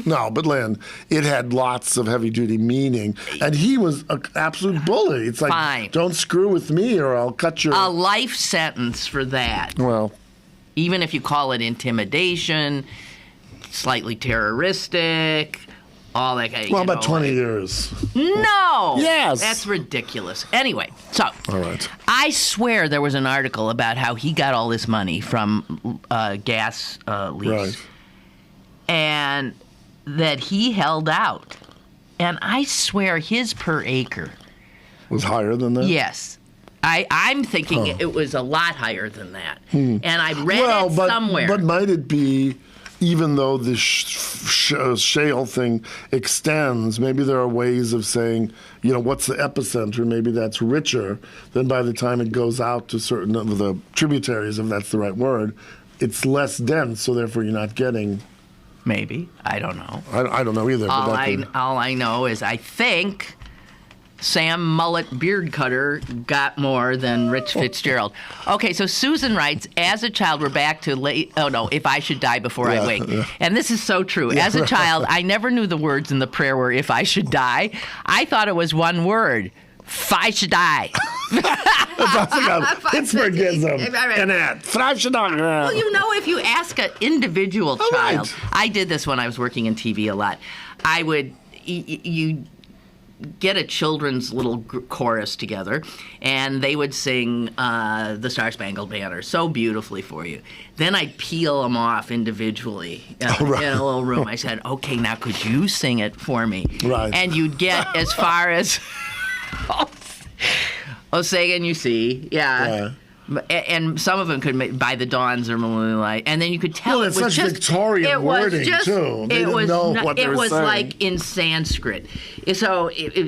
But Lynn, it had lots of heavy-duty meaning. And he was an absolute bully. It's like, fine. Don't screw with me or I'll cut your... A life sentence for that. Well... Even if you call it intimidation, slightly terroristic, all that kind of... Well, about 20 years. No! Yes! That's ridiculous. Anyway, so... All right. I swear there was an article about how he got all this money from gas lease. Right. And that he held out. And I swear his per acre... Was higher than that? Yes. I'm thinking it was a lot higher than that. And I read it somewhere. But might it be, even though this shale thing extends, maybe there are ways of saying, what's the epicenter? Maybe that's richer. Then by the time it goes out to certain of the tributaries, if that's the right word, it's less dense, so therefore you're not getting... Maybe. I don't know. I don't know either. All I know is I think... Sam Mullet beard cutter got more than Rich Fitzgerald. Okay, so Susan writes, as a child, we're back to if I should die before I wake. Yeah. And this is so true. As a child, I never knew the words in the prayer were if I should die. I thought it was one word. If I should die. It's also got Pittsburghism and that. If I should die. Well, if you ask an individual child, I did this when I was working in TV a lot. I would, you get a children's little chorus together, and they would sing the Star Spangled Banner so beautifully for you. Then I'd peel them off individually in a little room. I said, okay, now could you sing it for me? Right. And you'd get as far as, oh, say again, you see. Yeah. And some of them could make By the Dawn's or Moonlight, and then you could tell it was just Victorian wording too. They didn't know what they were saying. It was like in Sanskrit. So I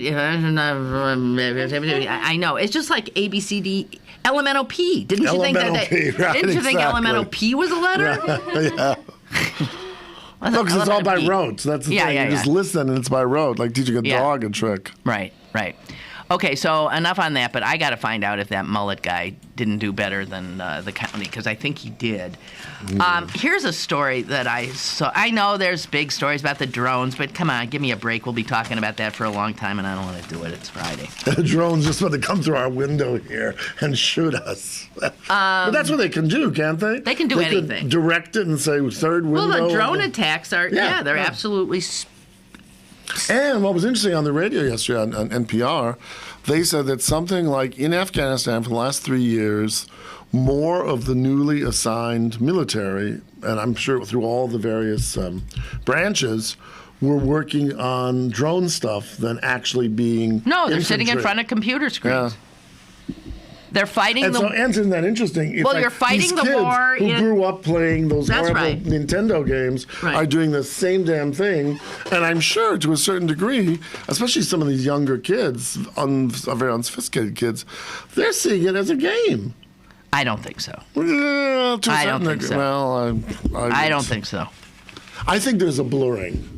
know it's just like ABCD. Elemental P. Didn't you think Elemental P was a letter? Yeah. No, because it's all by rote. So that's the thing. You just listen, and it's by rote, like teaching a dog a trick. Right. Okay, so enough on that, but I got to find out if that Mullet guy didn't do better than the county, because I think he did. Here's a story that I saw. I know there's big stories about the drones, but come on, give me a break. We'll be talking about that for a long time, and I don't want to do it. It's Friday. The drones just want to come through our window here and shoot us. But that's what they can do, can't they? They can do anything. Can direct it and say third window. Well, the drone attacks are, they're absolutely... And what was interesting on the radio yesterday on NPR, they said that something like in Afghanistan for the last 3 years, more of the newly assigned military, and I'm sure through all the various branches, were working on drone stuff than actually being No, they're sitting in front of computer screens. Yeah. They're fighting and isn't that interesting? It's you're fighting the war who grew up playing those horrible Nintendo games right. are doing the same damn thing. And I'm sure to a certain degree, especially some of these younger kids, very unsophisticated kids, they're seeing it as a game. I don't think so. Well, I don't think so. Well, I don't think so. I think there's a blurring.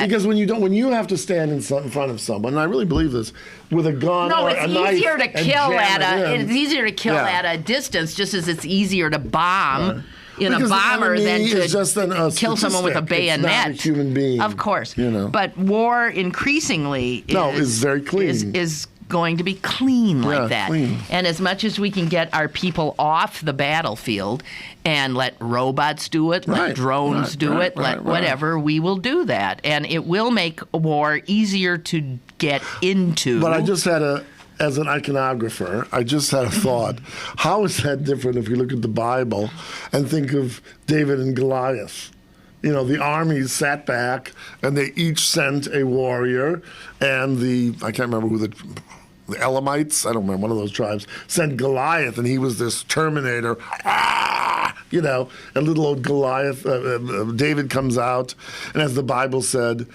Because when you have to stand in front of someone, and I really believe this, with a gun or a knife, it's easier to kill at a distance, just as it's easier to bomb in a bomber than to kill someone with a bayonet. It's not a human being, of course. But war increasingly is very clean. Is going to be clean like that. Clean. And as much as we can get our people off the battlefield and let robots do it, let drones do it, let whatever, we will do that. And it will make war easier to get into. But I just had as an iconographer, I just had a thought. How is that different if you look at the Bible and think of David and Goliath? The armies sat back and they each sent a warrior, and I can't remember who the Elamites, I don't remember, one of those tribes, sent Goliath, and he was this Terminator. You know, and little old Goliath, David comes out, and as the Bible said,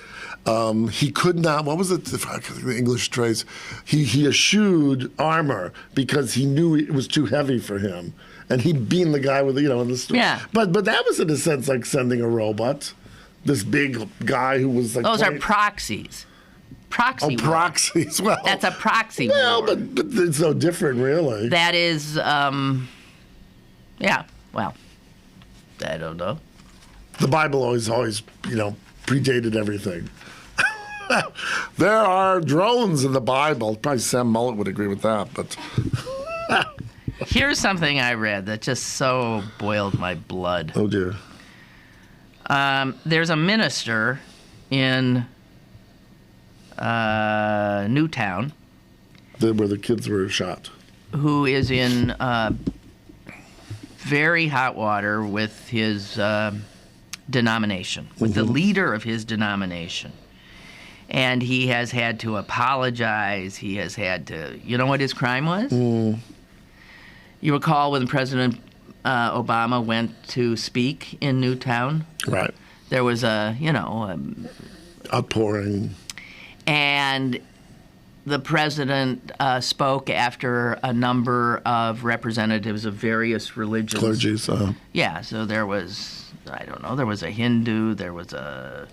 he could not, what was it, the English phrase? He eschewed armor because he knew it was too heavy for him. And he beamed the guy with, you know, in the story. Yeah. But that was in a sense like sending a robot. This big guy who was like... Those are proxies. Proxy war. Proxies. Well, that's a proxy war. Well, but it's no different, really. That is, yeah, well, I don't know. The Bible always, you know, predated everything. There are drones in the Bible. Probably Sam Mullet would agree with that, but... Here's something I read that just so boiled my blood. Oh, dear. There's a minister in Newtown. Where the kids were shot. Who is in very hot water with his denomination, with the leader of his denomination. And he has had to apologize. He has had to... You know what his crime was? You recall when President Obama went to speak in Newtown? Right. There was a, you know... outpouring. And the president spoke after a number of representatives of various religions. Clergies. Yeah, so there was, I don't know, there was a Hindu, there was a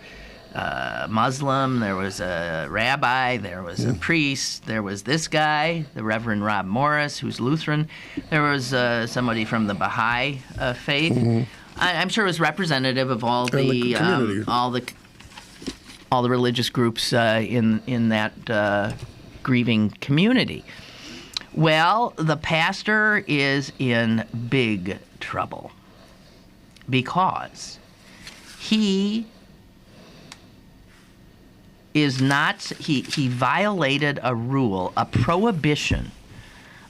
Muslim, there was a rabbi, there was a priest, there was this guy, the Reverend Rob Morris, who's Lutheran. There was somebody from the Baha'i faith. I'm sure it was representative of all the religious groups in that grieving community. Well, the pastor is in big trouble because he is not, he violated a rule, a prohibition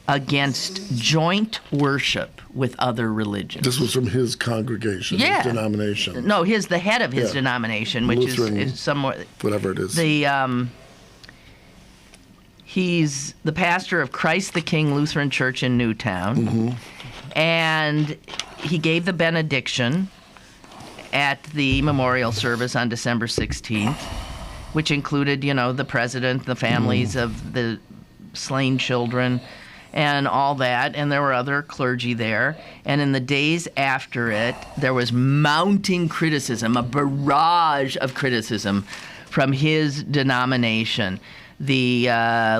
against joint worship with other religions. This was from his congregation, his denomination. No, the head of his denomination, which Lutheran, is somewhat... Whatever it is. He's the pastor of Christ the King Lutheran Church in Newtown. And he gave the benediction at the memorial service on December 16th, which included, you know, the president, the families of the slain children, and all that, and there were other clergy there. And in the days after it, there was mounting criticism, a barrage of criticism from his denomination, the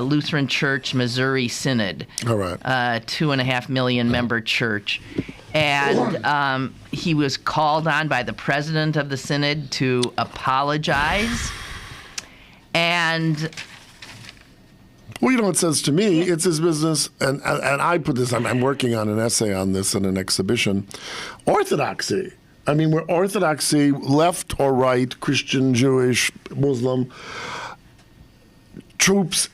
Lutheran Church Missouri Synod, 2.5 million member church. And he was called on by the president of the synod to apologize. And... Well, you know what it says to me? It's his business, and I put this, I'm working on an essay on this in an exhibition. Orthodoxy. I mean, we're orthodoxy, left or right, Christian, Jewish, Muslim, trumps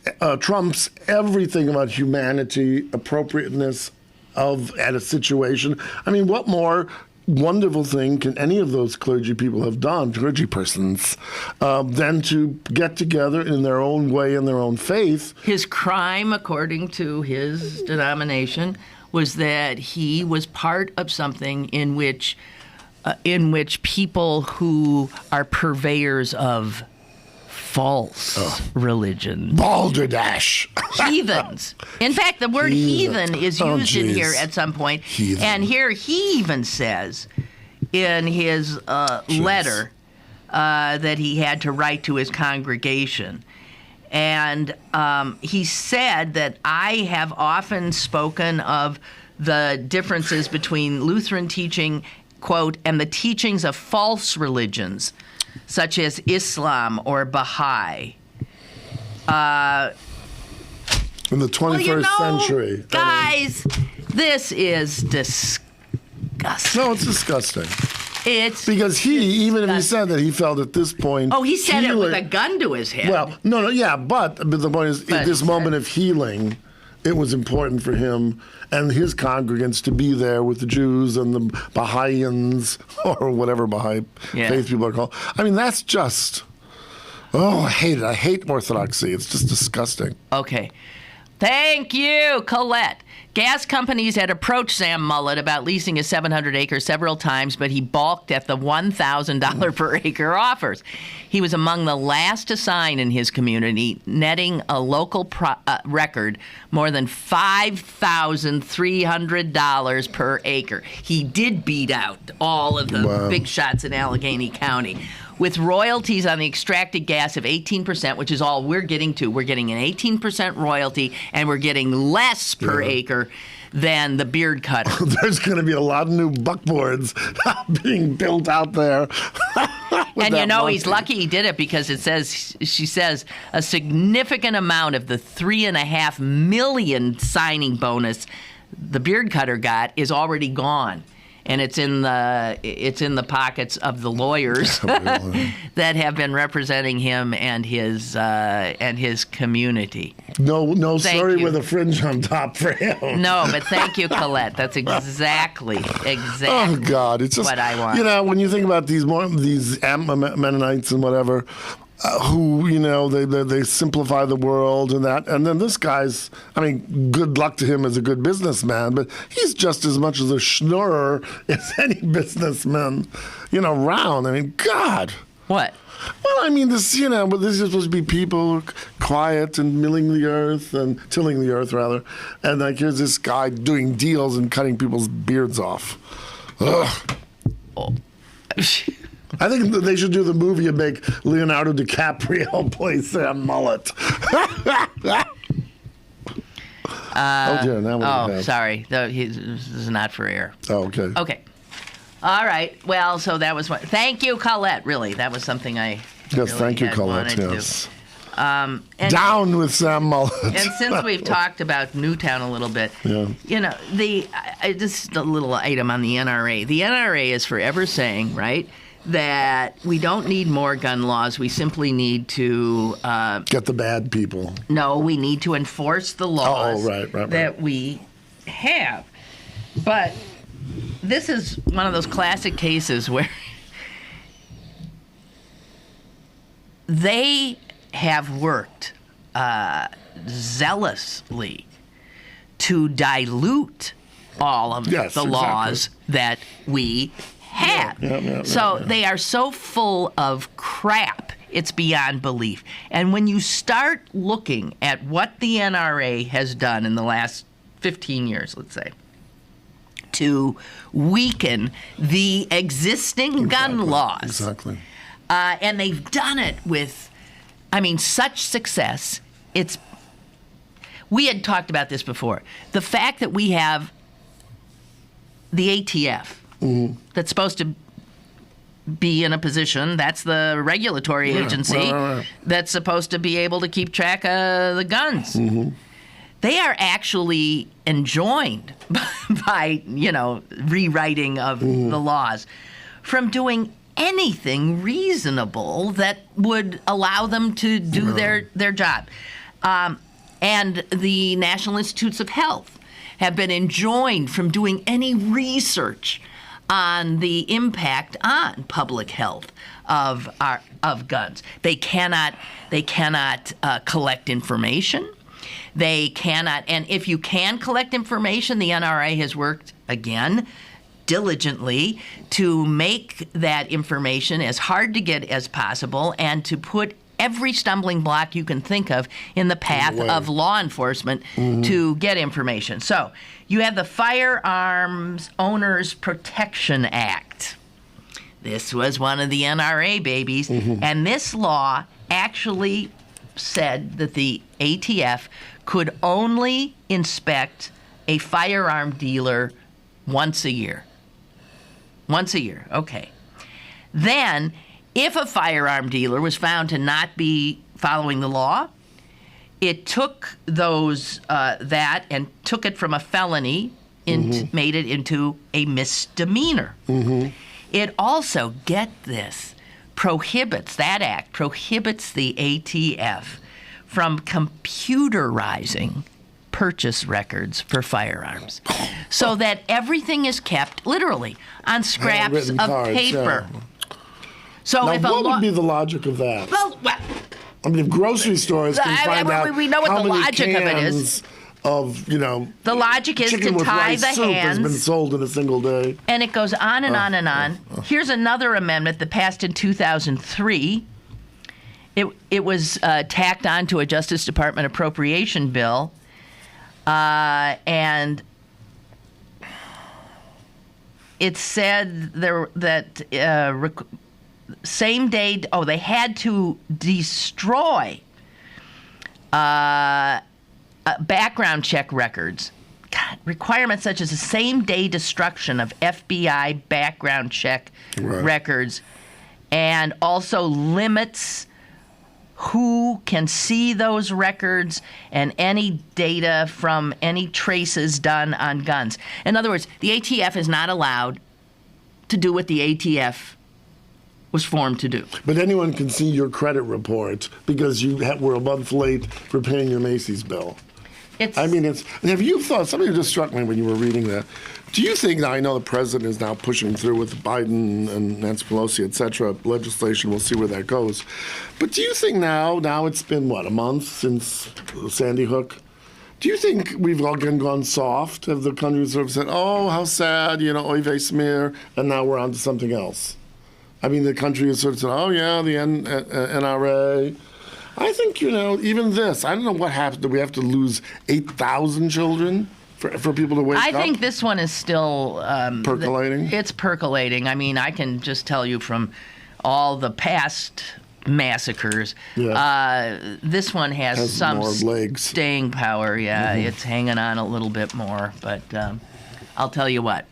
everything about humanity, appropriateness at a situation. I mean, what more wonderful thing can any of those clergy people have done, clergy persons, than to get together in their own way, in their own faith? His crime, according to his denomination, was that he was part of something in which people who are purveyors of false religion. Balderdash. Heathens. In fact, the word heathen is used in here at some point. Heathen. And here he even says in his letter that he had to write to his congregation. And he said that I have often spoken of the differences between Lutheran teaching, quote, and the teachings of false religions, such as Islam or Baha'i. In the 21st century. Guys, this is disgusting. No, it's disgusting. It's because even if he said that, he felt at this point... Oh, he said it with a gun to his head. Well, no, yeah, but the point is, at this moment of healing, it was important for him and his congregants to be there with the Jews and the Baha'ians, or whatever Baha'i faith people are called. I mean, that's just... Oh, I hate it. I hate Orthodoxy. It's just disgusting. Okay. Thank you, Colette. Gas companies had approached Sam Mullet about leasing his 700 acres several times, but he balked at the $1,000 per acre offers. He was among the last to sign in his community, netting a local record more than $5,300 per acre. He did beat out all of the big shots in Allegheny County. With royalties on the extracted gas of 18%, which is all we're getting to. We're getting an 18% royalty, and we're getting less per acre than the beard cutter. There's going to be a lot of new buckboards being built out there. And he's lucky he did it, because she says a significant amount of the $3.5 million signing bonus the beard cutter got is already gone. And it's in the pockets of the lawyers that have been representing him and his community. No, sorry, with a fringe on top for him. No, but thank you, Colette. That's exactly. Oh God, it's just what I want. When you think about these Mennonites and whatever. Who, they simplify the world and that. And then this guy's, good luck to him as a good businessman, but he's just as much as a schnorrer as any businessman, around. God. What? Well, this, but this is supposed to be people quiet and tilling the earth, rather. And here's this guy doing deals and cutting people's beards off. Ugh. Oh. I think they should do the movie and make Leonardo DiCaprio play Sam Mullet. Sorry. This is not for air. Oh, okay. Okay. All right. Well, so that was what. Thank you, Colette. Really, that was something I. Yes, thank you, Colette. Yes. Down with Sam Mullet. And since we've talked about Newtown a little bit, just a little item on the NRA. The NRA is forever saying, right, that we don't need more gun laws. We simply need to get the bad people. No, we need to enforce the laws right. that we have. But this is one of those classic cases where they have worked zealously to dilute all of the laws that we have. They are so full of crap, it's beyond belief. And when you start looking at what the NRA has done in the last 15 years, let's say, to weaken the existing gun laws. Exactly. And they've done it with, such success. We had talked about this before. The fact that we have the ATF, that's supposed to be in a position, that's the regulatory agency, that's supposed to be able to keep track of the guns. They are actually enjoined by rewriting of the laws from doing anything reasonable that would allow them to do their job. And the National Institutes of Health have been enjoined from doing any research on the impact on public health of guns. They cannot collect information. They cannot, and if you can collect information, the NRA has worked again diligently to make that information as hard to get as possible and to put every stumbling block you can think of in the path of law enforcement to get information. So you have the Firearms Owners Protection Act. This was one of the NRA babies, and this law actually said that the ATF could only inspect a firearm dealer once a year. Once a year, okay. Then, if a firearm dealer was found to not be following the law, it took that and took it from a felony, made it into a misdemeanor. It also, get this, that act prohibits the ATF from computerizing purchase records for firearms, so that everything is kept literally on scraps of paper. So now, if what would be the logic of that? Well, I mean, if grocery stores can find out we know what how the many logic of it is. cans of, the logic is chicken to with tie rice the soup has been hands. sold in a single day. And it goes on and on and on. Here's another amendment that passed in 2003. It was tacked on to a Justice Department appropriation bill, and it said that same day. Oh, they had to destroy background check records. God, requirements such as the same day destruction of FBI background check records, and also limits who can see those records and any data from any traces done on guns. In other words, the ATF is not allowed to do what the ATF was formed to do. But anyone can see your credit report because you were a month late for paying your Macy's bill. Have you thought, something just struck me when you were reading that, do you think, now I know the president is now pushing through with Biden and Nancy Pelosi, et cetera, legislation, we'll see where that goes, but do you think now it's been, a month since Sandy Hook, do you think we've all gone soft? Have the country sort of said, oh, how sad, oy vey smear, and now we're on to something else? I mean, the country has sort of said, oh, yeah, the NRA. I think, even this, I don't know what happened. Do we have to lose 8,000 children for people to wake up? I think this one is still... percolating? It's percolating. I mean, I can just tell you from all the past massacres, this one has some more legs. Staying power. Yeah, It's hanging on a little bit more. But I'll tell you what.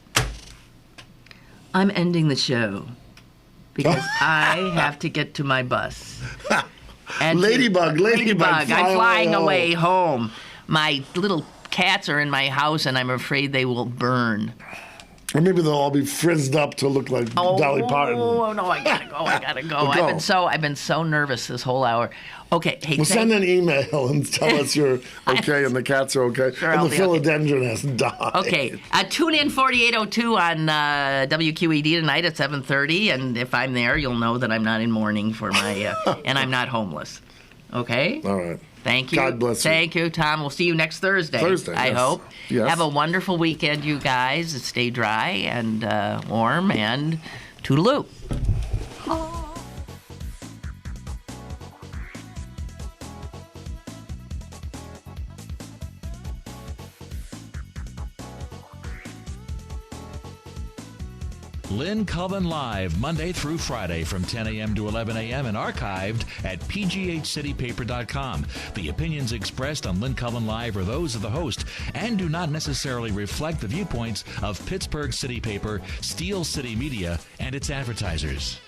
I'm ending the show because I have to get to my bus. And Ladybug. I'm flying away home. My little cats are in my house, and I'm afraid they will burn. Or maybe they'll all be frizzed up to look like Dolly Parton. Oh, no, I gotta go. I've been so nervous this whole hour. Okay, hey, send an email and tell us you're okay and the cats are okay. Sure, and the philodendron hasn't died. Okay, tune in 4802 on WQED tonight at 7:30, and if I'm there, you'll know that I'm not in mourning for my, and I'm not homeless. Okay? All right. Thank you. God bless you. Thank you, Tom. We'll see you next Thursday. I hope. Yes. Have a wonderful weekend, you guys. Stay dry and warm, and toodaloo. Lynn Cullen Live, Monday through Friday from 10 a.m. to 11 a.m. and archived at pghcitypaper.com. The opinions expressed on Lynn Cullen Live are those of the host and do not necessarily reflect the viewpoints of Pittsburgh City Paper, Steel City Media, and its advertisers.